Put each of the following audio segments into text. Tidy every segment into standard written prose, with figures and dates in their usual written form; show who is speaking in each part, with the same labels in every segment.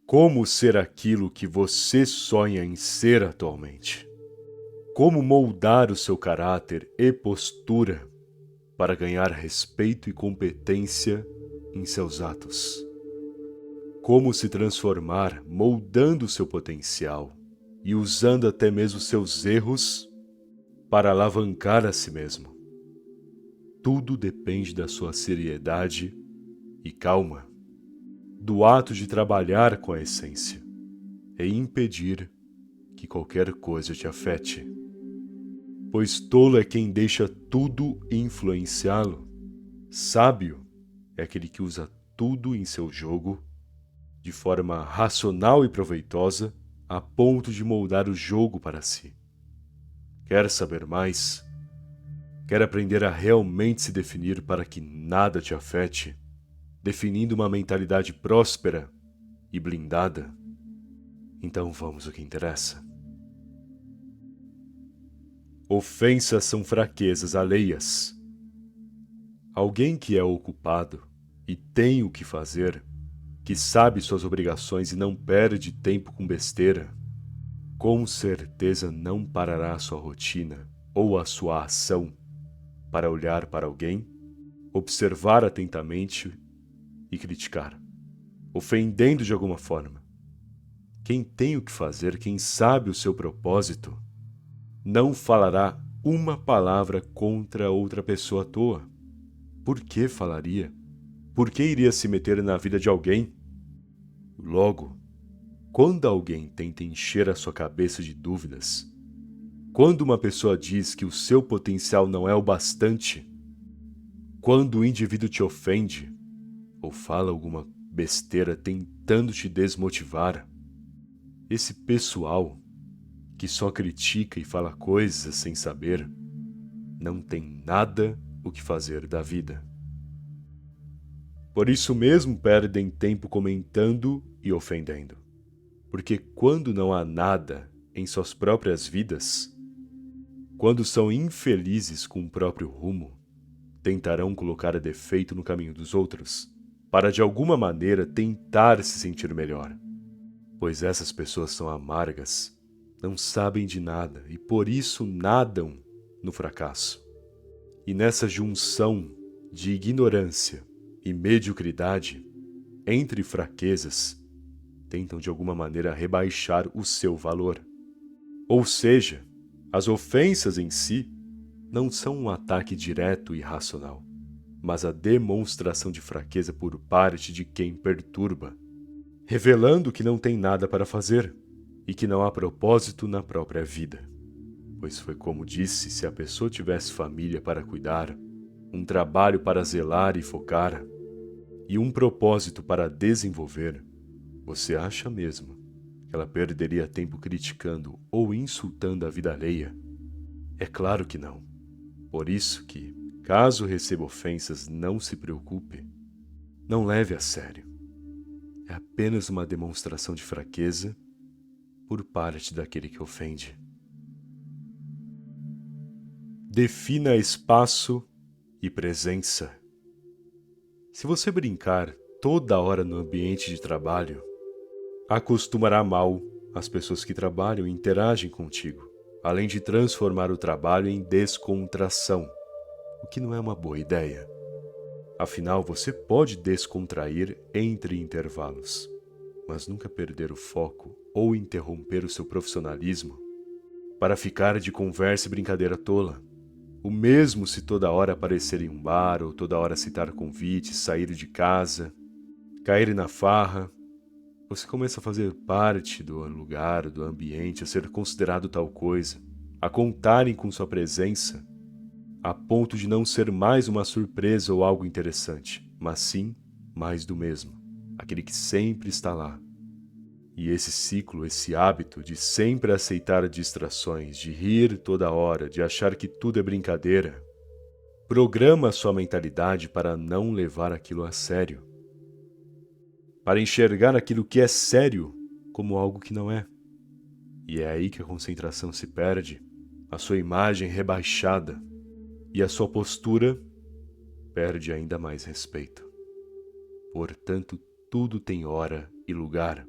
Speaker 1: Como ser aquilo que você sonha em ser atualmente? Como moldar o seu caráter e postura para ganhar respeito e competência em seus atos? Como se transformar moldando seu potencial e usando até mesmo seus erros para alavancar a si mesmo? Tudo depende da sua seriedade e calma, do ato de trabalhar com a essência e impedir que qualquer coisa te afete. Pois tolo é quem deixa tudo influenciá-lo. Sábio é aquele que usa tudo em seu jogo de forma racional e proveitosa a ponto de moldar o jogo para si. Quer saber mais? Quer aprender a realmente se definir para que nada te afete, definindo uma mentalidade próspera e blindada? Então vamos ao que interessa. Ofensas são fraquezas alheias. Alguém que é ocupado e tem o que fazer, que sabe suas obrigações e não perde tempo com besteira, com certeza não parará sua rotina ou a sua ação para olhar para alguém, observar atentamente e criticar, ofendendo de alguma forma. Quem tem o que fazer, quem sabe o seu propósito, não falará uma palavra contra outra pessoa à toa. Por que falaria? Por que iria se meter na vida de alguém? Logo, quando alguém tenta encher a sua cabeça de dúvidas, quando uma pessoa diz que o seu potencial não é o bastante, quando o indivíduo te ofende ou fala alguma besteira tentando te desmotivar, esse pessoal que só critica e fala coisas sem saber, não tem nada o que fazer da vida. Por isso mesmo perdem tempo comentando e ofendendo. Porque quando não há nada em suas próprias vidas, quando são infelizes com o próprio rumo, tentarão colocar defeito no caminho dos outros, para de alguma maneira tentar se sentir melhor. Pois essas pessoas são amargas, não sabem de nada e por isso nadam no fracasso. E nessa junção de ignorância e mediocridade, entre fraquezas, tentam de alguma maneira rebaixar o seu valor. Ou seja, as ofensas em si não são um ataque direto e racional, mas a demonstração de fraqueza por parte de quem perturba, revelando que não tem nada para fazer e que não há propósito na própria vida. Pois foi como disse, se a pessoa tivesse família para cuidar, um trabalho para zelar e focar, e um propósito para desenvolver, você acha mesmo que ela perderia tempo criticando ou insultando a vida alheia? É claro que não. Por isso que, caso receba ofensas, não se preocupe. Não leve a sério. É apenas uma demonstração de fraqueza por parte daquele que ofende. Defina espaço e presença. Se você brincar toda hora no ambiente de trabalho, acostumará mal as pessoas que trabalham e interagem contigo, além de transformar o trabalho em descontração, o que não é uma boa ideia. Afinal, você pode descontrair entre intervalos, mas nunca perder o foco ou interromper o seu profissionalismo para ficar de conversa e brincadeira tola. O mesmo se toda hora aparecer em um bar ou toda hora aceitar convites, sair de casa, cair na farra. Você começa a fazer parte do lugar, do ambiente, a ser considerado tal coisa, a contarem com sua presença, a ponto de não ser mais uma surpresa ou algo interessante, mas sim mais do mesmo, aquele que sempre está lá. E esse ciclo, esse hábito de sempre aceitar distrações, de rir toda hora, de achar que tudo é brincadeira, programa sua mentalidade para não levar aquilo a sério, para enxergar aquilo que é sério como algo que não é. E é aí que a concentração se perde, a sua imagem rebaixada e a sua postura perde ainda mais respeito. Portanto, tudo tem hora e lugar.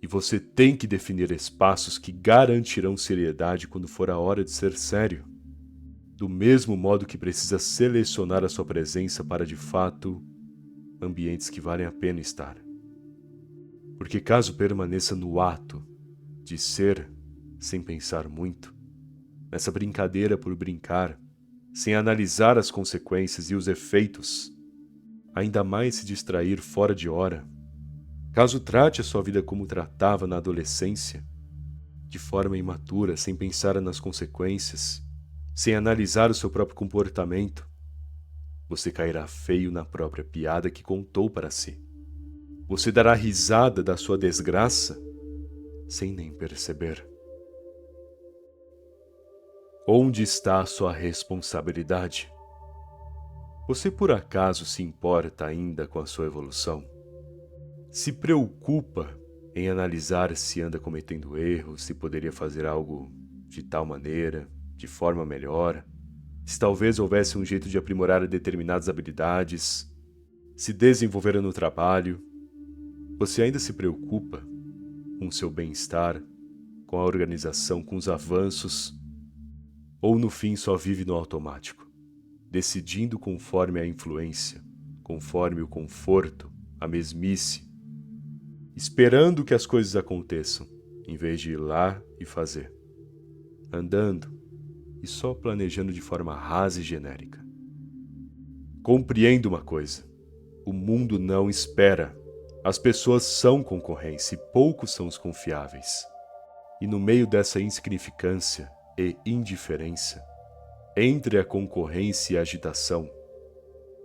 Speaker 1: E você tem que definir espaços que garantirão seriedade quando for a hora de ser sério. Do mesmo modo que precisa selecionar a sua presença para, de fato, ambientes que valem a pena estar. Porque caso permaneça no ato de ser, sem pensar muito, nessa brincadeira por brincar, sem analisar as consequências e os efeitos, ainda mais se distrair fora de hora, caso trate a sua vida como tratava na adolescência, de forma imatura, sem pensar nas consequências, sem analisar o seu próprio comportamento, você cairá feio na própria piada que contou para si. Você dará risada da sua desgraça sem nem perceber. Onde está a sua responsabilidade? Você por acaso se importa ainda com a sua evolução? Se preocupa em analisar se anda cometendo erros, se poderia fazer algo de tal maneira, de forma melhor, se talvez houvesse um jeito de aprimorar determinadas habilidades, se desenvolver no trabalho? Você ainda se preocupa com o seu bem-estar, com a organização, com os avanços, ou no fim só vive no automático, decidindo conforme a influência, conforme o conforto, a mesmice, esperando que as coisas aconteçam, em vez de ir lá e fazer, andando e só planejando de forma rasa e genérica? Compreenda uma coisa: o mundo não espera. As pessoas são concorrência e poucos são os confiáveis. E no meio dessa insignificância e indiferença, entre a concorrência e a agitação,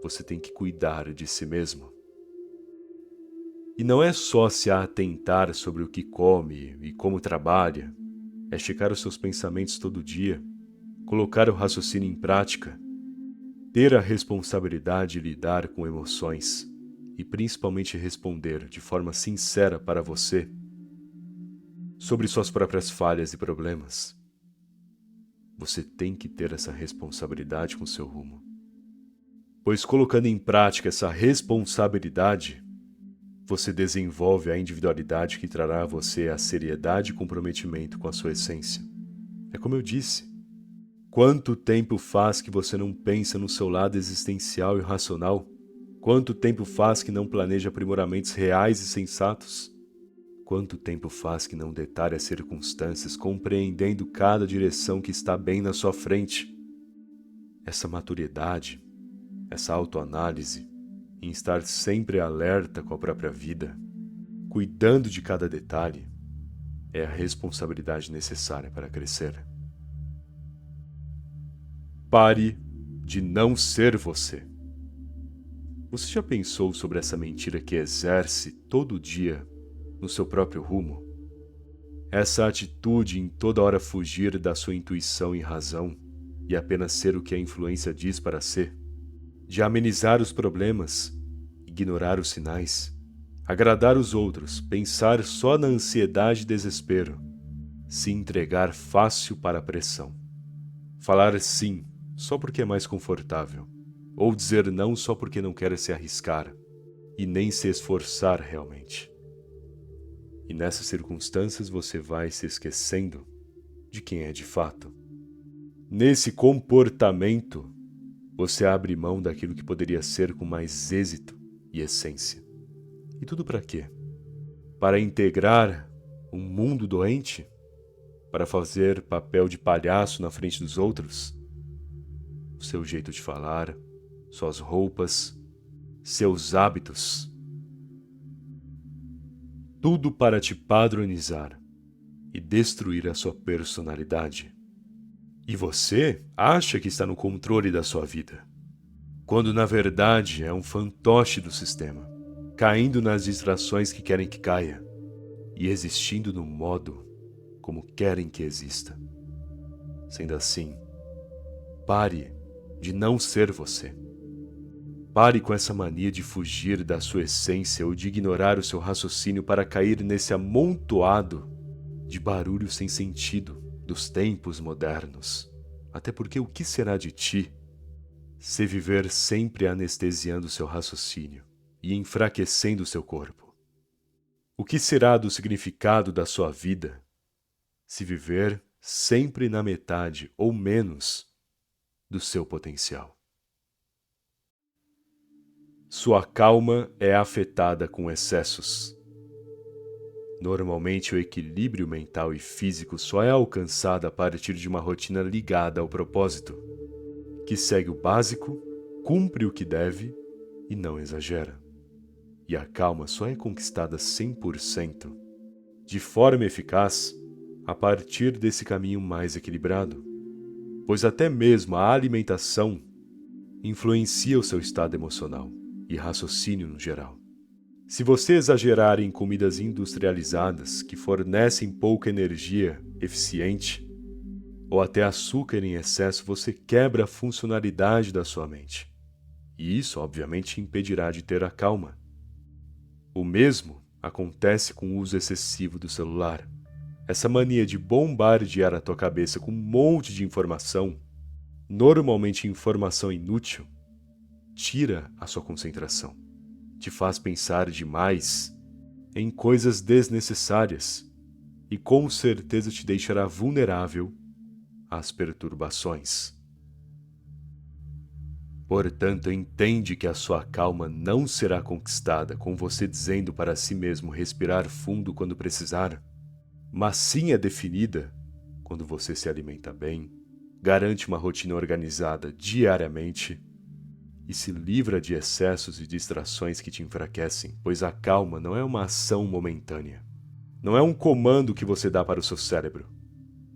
Speaker 1: você tem que cuidar de si mesmo. E não é só se atentar sobre o que come e como trabalha, é checar os seus pensamentos todo dia, colocar o raciocínio em prática, ter a responsabilidade de lidar com emoções e principalmente responder de forma sincera para você sobre suas próprias falhas e problemas. Você tem que ter essa responsabilidade com seu rumo. Pois colocando em prática essa responsabilidade, você desenvolve a individualidade que trará a você a seriedade e comprometimento com a sua essência. É como eu disse, quanto tempo faz que você não pensa no seu lado existencial e racional? Quanto tempo faz que não planeja aprimoramentos reais e sensatos? Quanto tempo faz que não detalha as circunstâncias, compreendendo cada direção que está bem na sua frente? Essa maturidade, essa autoanálise, em estar sempre alerta com a própria vida, cuidando de cada detalhe, é a responsabilidade necessária para crescer. Pare de não ser você. Você já pensou sobre essa mentira que exerce todo dia no seu próprio rumo? Essa atitude em toda hora fugir da sua intuição e razão e apenas ser o que a influência diz para ser, de amenizar os problemas, ignorar os sinais, agradar os outros, pensar só na ansiedade e desespero, se entregar fácil para a pressão, falar sim só porque é mais confortável, ou dizer não só porque não quer se arriscar e nem se esforçar realmente. E nessas circunstâncias você vai se esquecendo de quem é de fato. Nesse comportamento, você abre mão daquilo que poderia ser com mais êxito e essência. E tudo para quê? Para integrar um mundo doente? Para fazer papel de palhaço na frente dos outros? O seu jeito de falar, suas roupas, seus hábitos. Tudo para te padronizar e destruir a sua personalidade. E você acha que está no controle da sua vida, quando na verdade é um fantoche do sistema, caindo nas distrações que querem que caia e existindo no modo como querem que exista. Sendo assim, pare de não ser você. Pare com essa mania de fugir da sua essência ou de ignorar o seu raciocínio para cair nesse amontoado de barulho sem sentido dos tempos modernos. Até porque o que será de ti se viver sempre anestesiando seu raciocínio e enfraquecendo seu corpo? O que será do significado da sua vida se viver sempre na metade ou menos do seu potencial? Sua calma é afetada com excessos. Normalmente, o equilíbrio mental e físico só é alcançado a partir de uma rotina ligada ao propósito, que segue o básico, cumpre o que deve e não exagera. E a calma só é conquistada 100%, de forma eficaz, a partir desse caminho mais equilibrado, pois até mesmo a alimentação influencia o seu estado emocional e raciocínio no geral. Se você exagerar em comidas industrializadas que fornecem pouca energia eficiente, ou até açúcar em excesso, você quebra a funcionalidade da sua mente. E isso, obviamente, impedirá de ter a calma. O mesmo acontece com o uso excessivo do celular. Essa mania de bombardear a tua cabeça com um monte de informação, normalmente informação inútil, tira a sua concentração. Te faz pensar demais em coisas desnecessárias e com certeza te deixará vulnerável às perturbações. Portanto, entende que a sua calma não será conquistada com você dizendo para si mesmo respirar fundo quando precisar, mas sim é definida quando você se alimenta bem, garante uma rotina organizada diariamente e se livra de excessos e distrações que te enfraquecem, pois a calma não é uma ação momentânea. Não é um comando que você dá para o seu cérebro,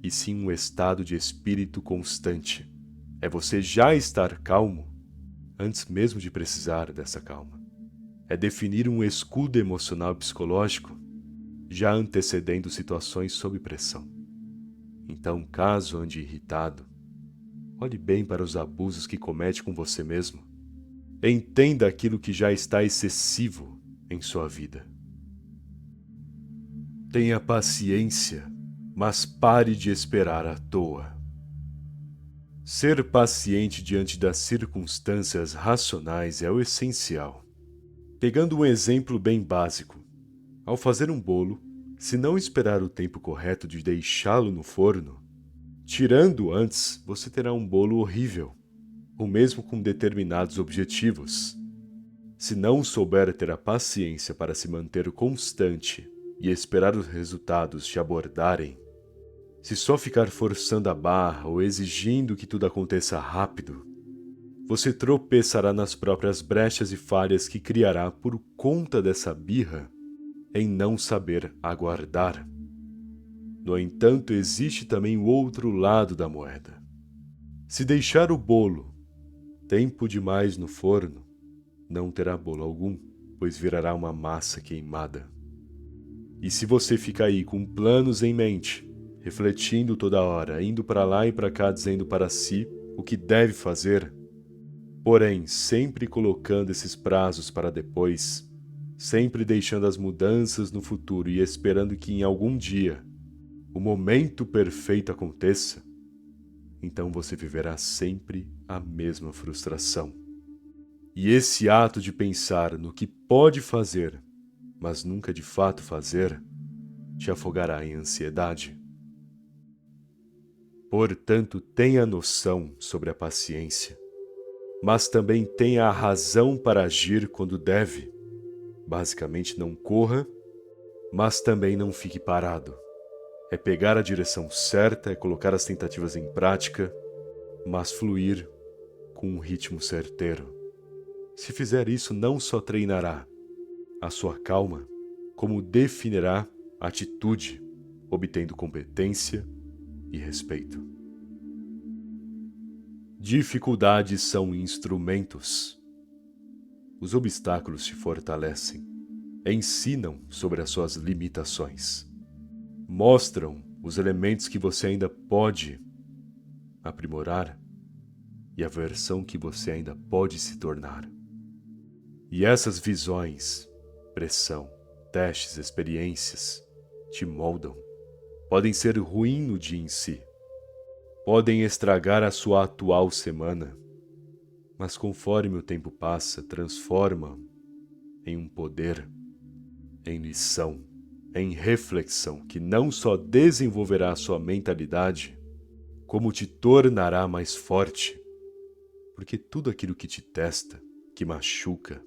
Speaker 1: e sim um estado de espírito constante. É você já estar calmo antes mesmo de precisar dessa calma. É definir um escudo emocional e psicológico, já antecedendo situações sob pressão. Então, caso ande irritado, olhe bem para os abusos que comete com você mesmo. Entenda aquilo que já está excessivo em sua vida. Tenha paciência, mas pare de esperar à toa. Ser paciente diante das circunstâncias racionais é o essencial. Pegando um exemplo bem básico, ao fazer um bolo, se não esperar o tempo correto de deixá-lo no forno, tirando antes, você terá um bolo horrível. O mesmo com determinados objetivos. Se não souber ter a paciência para se manter constante e esperar os resultados te abordarem, se só ficar forçando a barra ou exigindo que tudo aconteça rápido, você tropeçará nas próprias brechas e falhas que criará por conta dessa birra em não saber aguardar. No entanto, existe também o outro lado da moeda. Se deixar o bolo tempo demais no forno, não terá bolo algum, pois virará uma massa queimada. E se você fica aí com planos em mente, refletindo toda hora, indo para lá e para cá dizendo para si o que deve fazer, porém sempre colocando esses prazos para depois, sempre deixando as mudanças no futuro e esperando que em algum dia o momento perfeito aconteça, então você viverá sempre a mesma frustração. E esse ato de pensar no que pode fazer, mas nunca de fato fazer, te afogará em ansiedade. Portanto, tenha noção sobre a paciência, mas também tenha a razão para agir quando deve. Basicamente, não corra, mas também não fique parado. É pegar a direção certa, é colocar as tentativas em prática, mas fluir com um ritmo certeiro. Se fizer isso, não só treinará a sua calma, como definirá atitude, obtendo competência e respeito. Dificuldades são instrumentos. Os obstáculos te fortalecem, ensinam sobre as suas limitações, mostram os elementos que você ainda pode aprimorar e a versão que você ainda pode se tornar. E essas visões, pressão, testes, experiências te moldam. Podem ser ruins no dia em si. Podem estragar a sua atual semana. Mas conforme o tempo passa, transformam em um poder, em lição, em reflexão que não só desenvolverá a sua mentalidade, como te tornará mais forte. Porque tudo aquilo que te testa, que machuca,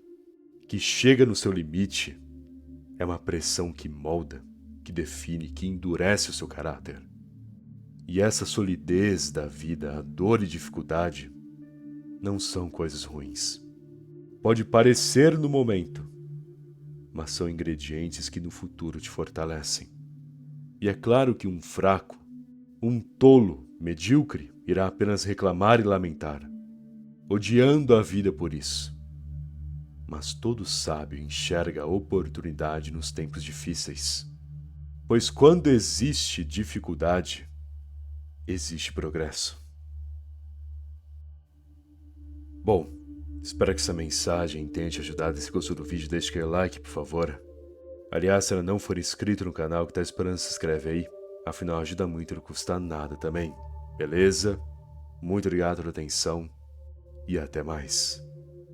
Speaker 1: que chega no seu limite, é uma pressão que molda, que define, que endurece o seu caráter. E essa solidez da vida, a dor e dificuldade, não são coisas ruins. Pode parecer no momento, mas são ingredientes que no futuro te fortalecem. E é claro que um fraco, um tolo, medíocre, irá apenas reclamar e lamentar, odiando a vida por isso. Mas todo sábio enxerga a oportunidade nos tempos difíceis. Pois quando existe dificuldade, existe progresso. Bom, espero que essa mensagem tenha te ajudado. Se gostou do vídeo, deixe aquele like, por favor. Aliás, se ainda não for inscrito no canal, que tá esperando, se inscreve aí. Afinal, ajuda muito e não custa nada também. Beleza? Muito obrigado pela atenção e até mais.